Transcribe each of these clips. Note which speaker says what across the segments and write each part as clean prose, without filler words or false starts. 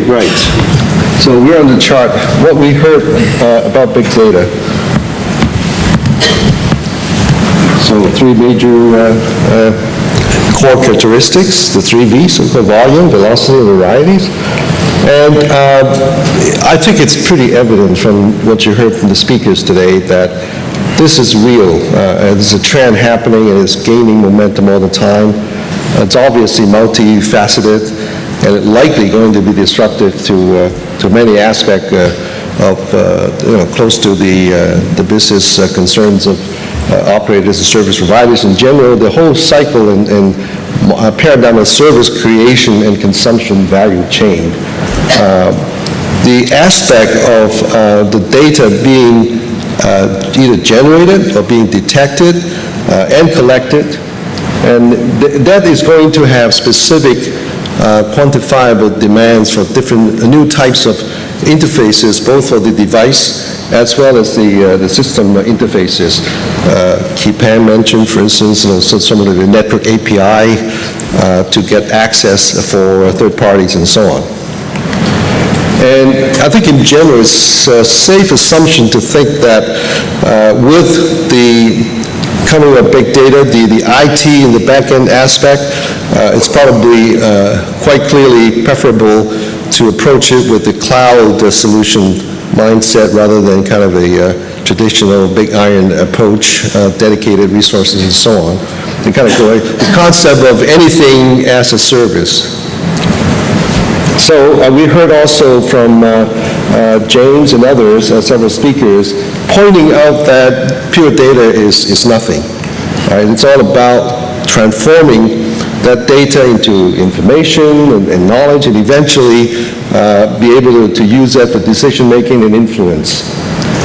Speaker 1: right. So we're on the chart. What we heard about big data. So three major core characteristics, the three V's, so-called volume, velocity, and varieties. And I think it's pretty evident from what you heard from the speakers today that this is real. There's a trend happening and it's gaining momentum all the time. It's obviously multifaceted and it's likely going to be disruptive to many aspects of, close to the business concerns of operators and service providers in general, the whole cycle and paradigm of service creation and consumption value chain. The aspect of the data being either generated or being detected and collected, and that is going to have specific quantifiable demands for different new types of interfaces, both for the device as well as the system interfaces. Kepan mentioned, for instance, so some of the network API to get access for third parties and so on. And I think in general, it's a safe assumption to think that with the coming of big data, the IT and the back-end aspect, it's probably quite clearly preferable to approach it with the cloud solution mindset rather than kind of a traditional big iron approach, dedicated resources and so on. And kind of go the concept of anything as a service. So we heard also from James and others, several speakers, pointing out that pure data is nothing. Right? It's all about transforming that data into information and knowledge, and eventually be able to use that for decision making and influence.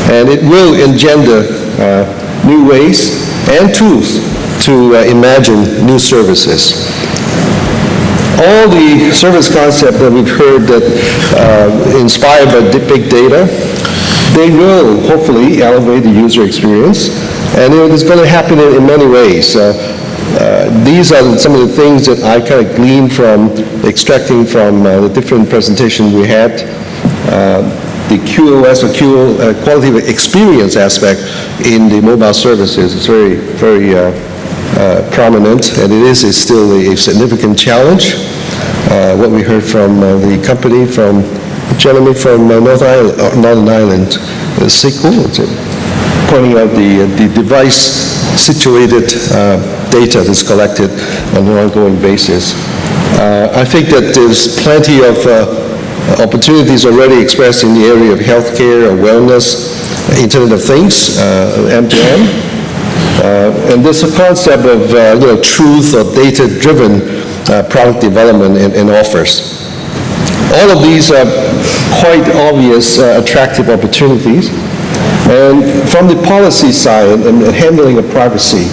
Speaker 1: And it will engender new ways and tools to imagine new services. All the service concepts that we've heard that inspired by big data, they will hopefully elevate the user experience, and it's going to happen in many ways. These are some of the things that I kind of gleaned from extracting from the different presentations we had. The QoS or quality of experience aspect in the mobile services is very, very prominent, and it is still a significant challenge. What we heard from the company, from the gentleman from Northern Ireland, SQL, pointing out the device-situated data that's collected on an ongoing basis. I think that there's plenty of opportunities already expressed in the area of healthcare or wellness, Internet of Things, M2M, and there's a concept of truth or data-driven product development and offers. All of these are quite obvious attractive opportunities. And from the policy side and handling of privacy,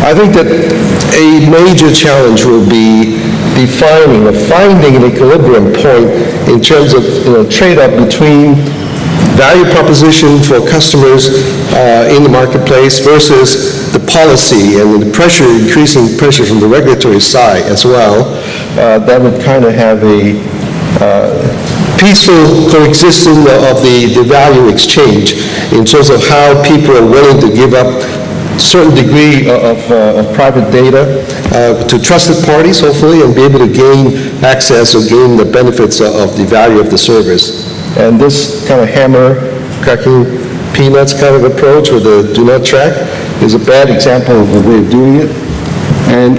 Speaker 1: I think that a major challenge will be defining or finding an equilibrium point in terms of trade-off between value proposition for customers in the marketplace versus the policy and the pressure, increasing pressure from the regulatory side as well. That would kind of have a peaceful coexistence of the value exchange in terms of how people are willing to give up certain degree of private data to trusted parties, hopefully, and be able to gain access or gain the benefits of the value of the service. And this kind of hammer cracking peanuts kind of approach with the do not track is a bad example of a way of doing it. And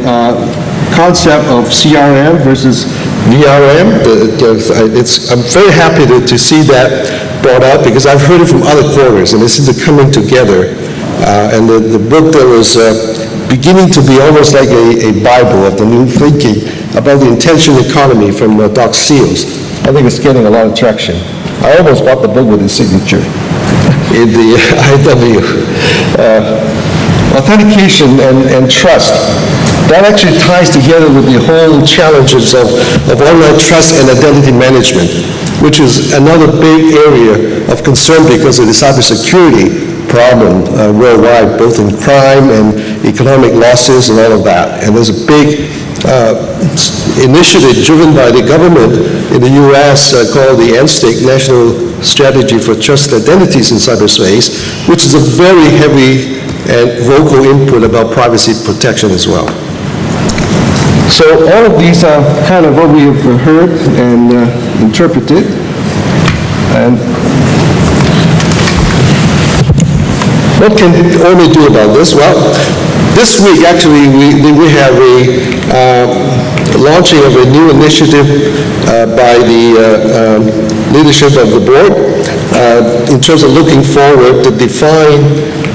Speaker 1: concept of CRM versus VRM, I'm very happy to see that brought up because I've heard it from other quarters, and this is the coming together. And the book that was beginning to be almost like a Bible of the new thinking about the intentional economy from Doc Seals. I think it's getting a lot of traction. I almost bought the book with his signature in the IW. Authentication and trust. That actually ties together with the whole challenges of online trust and identity management, which is another big area of concern because of the cybersecurity problem worldwide, both in crime and economic losses and all of that. And there's a big initiative driven by the government in the U.S. Called the NSTIC, National Strategy for Trusted Identities in Cyberspace, which is a very heavy and vocal input about privacy protection as well. So all of these are kind of what we have heard and interpreted. And what can OMA do about this? Well, this week actually we have a launching of a new initiative by the leadership of the board in terms of looking forward to define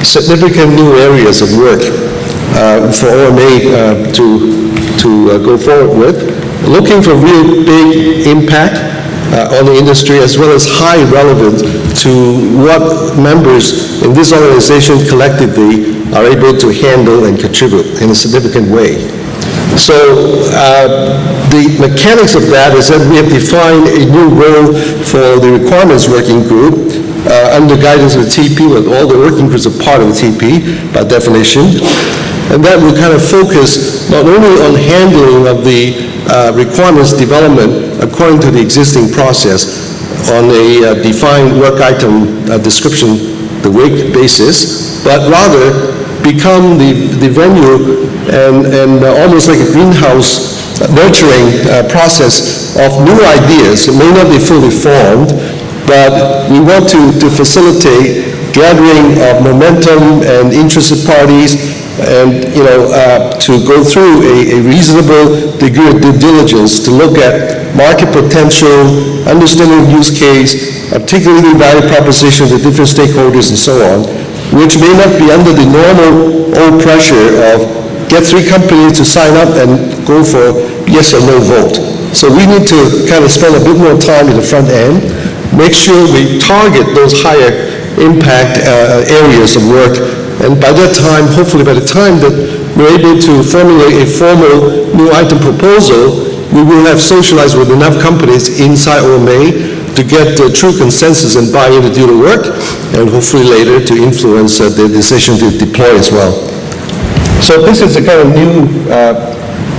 Speaker 1: significant new areas of work for OMA to go forward with, looking for real big impact on the industry as well as high relevance to what members in this organization collectively are able to handle and contribute in a significant way. So the mechanics of that is that we have defined a new role for the requirements working group under guidance of the TP, with all the working groups are part of the TP by definition. And that will kind of focus not only on handling of the requirements development according to the existing process on a defined work item description, the week basis, but rather become the venue and almost like a greenhouse nurturing process of new ideas. It may not be fully formed, but we want to facilitate gathering of momentum and interested parties, and to go through a reasonable degree of due diligence to look at market potential, understanding use case, articulating value proposition to different stakeholders and so on, which may not be under the normal old pressure of get 3 companies to sign up and go for yes or no vote. So we need to kind of spend a bit more time in the front end, make sure we target those higher impact areas of work. And by that time, hopefully by the time that we're able to formulate a formal new item proposal, we will have socialized with enough companies inside OMA to get true consensus and buy-in to do the work, and hopefully later to influence the decision to deploy as well. So this is a kind of new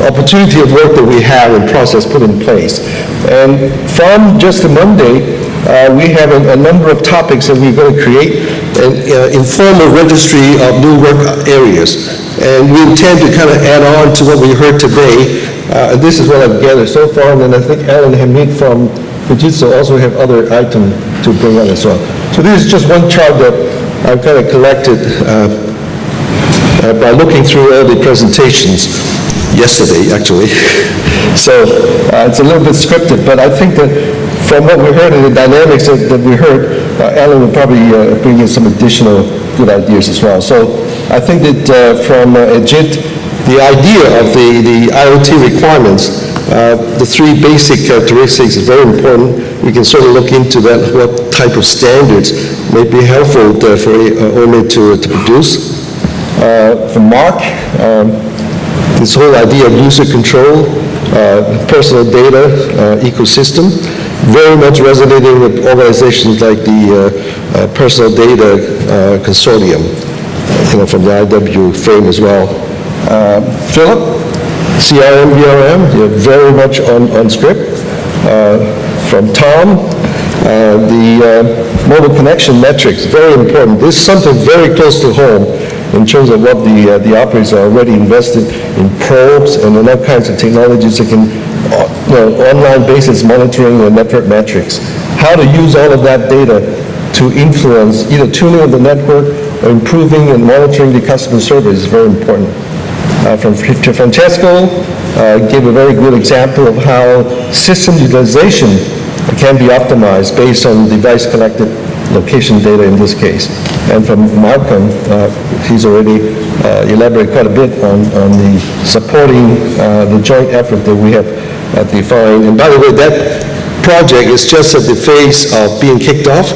Speaker 1: opportunity of work that we have and process put in place. And from just a Monday, we have a number of topics that we're going to create an informal registry of new work areas. And we intend to kind of add on to what we heard today. This is what I've gathered so far, and then I think Alan and Hameed from Fujitsu also have other items to bring on as well. So this is just one chart that I've kind of collected by looking through all the presentations yesterday, actually. So it's a little bit scripted, but I think that from what we heard and the dynamics that we heard, Alan will probably bring in some additional good ideas as well. So I think that from Ajit, the idea of the IoT requirements, the 3 basic characteristics is very important. We can sort of look into that, what type of standards may be helpful for OMA to produce. For Mark, this whole idea of user control, personal data ecosystem, very much resonating with organizations like the Personal Data Consortium, from the IW fame as well. Philip, CRM, VRM, very much on script. From Tom, the mobile connection metrics, very important. This is something very close to home in terms of what the operators are already invested in probes and in all kinds of technologies that can, online basis monitoring the network metrics. How to use all of that data to influence either tuning of the network or improving and monitoring the customer service is very important. From Francesco, gave a very good example of how system utilization can be optimized based on device collected location data in this case. And from Malcolm, he's already elaborated quite a bit on the supporting the joint effort that we have defined. And by the way, that project is just at the phase of being kicked off.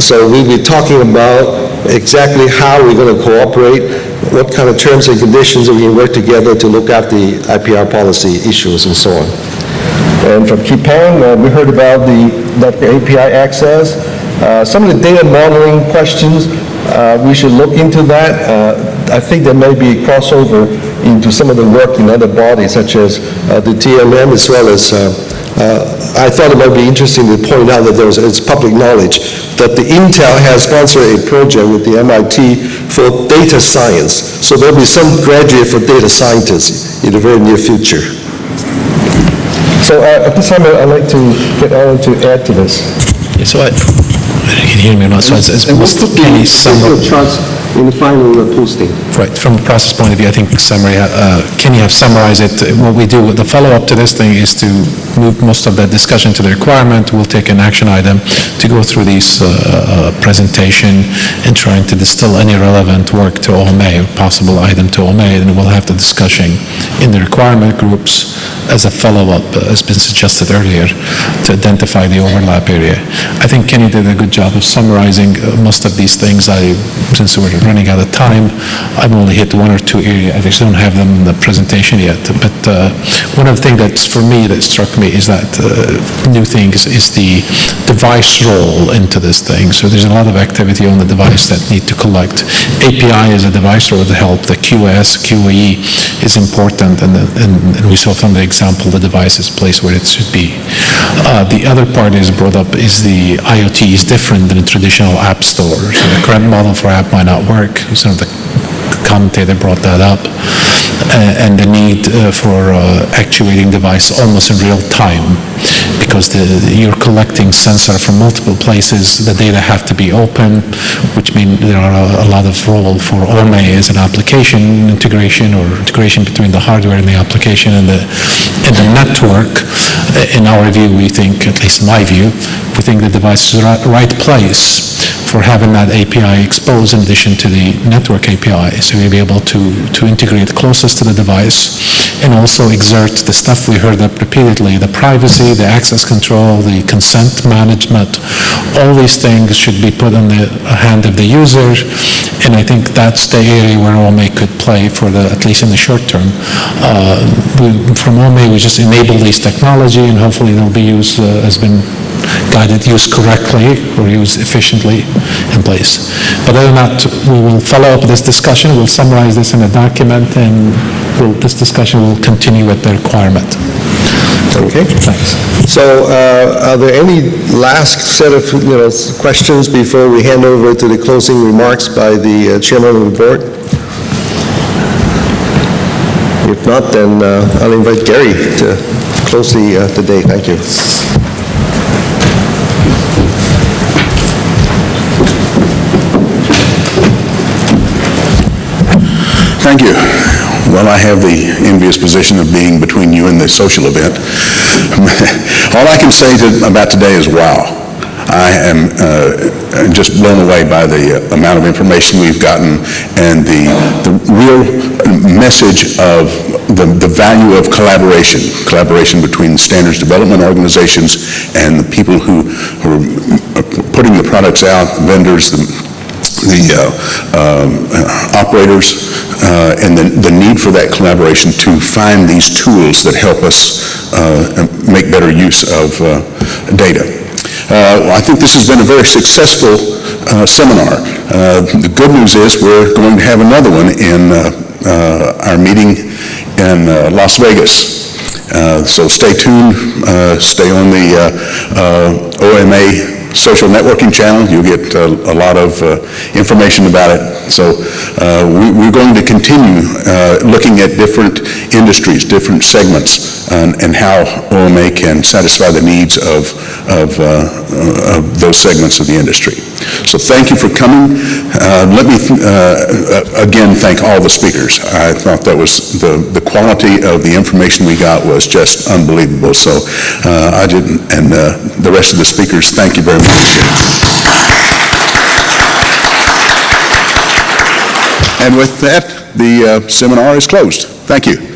Speaker 1: So we'll be talking about exactly how we're going to cooperate, what kind of terms and conditions that we can work together to look at the IPR policy issues and so on. And from Kipang, we heard about the API access, some of the data modeling questions, we should look into that. I think there may be a crossover into some of the work in other bodies, such as the TMM, as well as, I thought it might be interesting to point out that it's public knowledge that the Intel has sponsored a project with the MIT for data science. So there'll be some graduate for data scientists in the very near future. So at this time, I'd like to get Alan to add to this.
Speaker 2: Yeah, so I can hear me or not, so it's Kenny's summary.
Speaker 1: Charts in the final posting.
Speaker 2: Right, from the process point of view, I think summary, Kenny have summarized it. What we do, the follow-up to this thing is to move most of that discussion to the requirement. We'll take an action item to go through these presentation and trying to distill any relevant work to OMA or possible item to OMA, and we'll have the discussion in the requirement groups as a follow-up, as been suggested earlier, to identify the overlap area. I think Kenny did a good job of summarizing most of these things. Since we're running out of time, I've only hit one or two areas. I just don't have them in the presentation yet. But one of the things that's for me that struck me is that new thing is the device role into this thing. So there's a lot of activity on the device that need to collect. API is a device role to help. The QoS, QoE is important, and we saw from the example the device is placed where it should be. The other part is brought up is the IoT is different than a traditional app store. So the current model for app might not work. Some of the commentator brought that up, and the need for actuating device almost in real time, because you're collecting sensor from multiple places. The data have to be open, which means there are a lot of role for OMA as an application integration or integration between the hardware and the application and the network. In our view, we think, at least in my view, we think the device is the right place for having that API exposed in addition to the network API. So we'll be able to integrate closest to the device and also exert the stuff we heard up repeatedly, the privacy, the access control, the consent management. All these things should be put in the hand of the user, and I think that's the area where OMA could play for at least in the short term. From OMA, we just enable these technology, and hopefully they'll be used, has been guided, used correctly or used efficiently in place. But other than that, we will follow up this discussion. We'll summarize this in a document, and this discussion will continue with the requirement.
Speaker 1: Okay, thanks. So are there any last set of questions before we hand over to the closing remarks by the chairman of the board? If not, then I'll invite Gary to close the day. Thank you.
Speaker 3: Thank you. Well, I have the envious position of being between you and the social event. All I can say about today is wow. I am just blown away by the amount of information we've gotten and the real message of the value of collaboration between standards development organizations and the people who are putting the products out, vendors, the operators, and the need for that collaboration to find these tools that help us make better use of data. I think this has been a very successful seminar. The good news is we're going to have another one in our meeting in Las Vegas. So stay tuned, stay on the OMA social networking channel. You'll get a lot of information about it. So we're going to continue looking at different industries, different segments, and how OMA can satisfy the needs of those segments of the industry. So thank you for coming. Let me again thank all the speakers. I thought that was the quality of the information we got was just unbelievable. So I didn't, and the rest of the speakers, thank you very much. And with that, the seminar is closed. Thank you.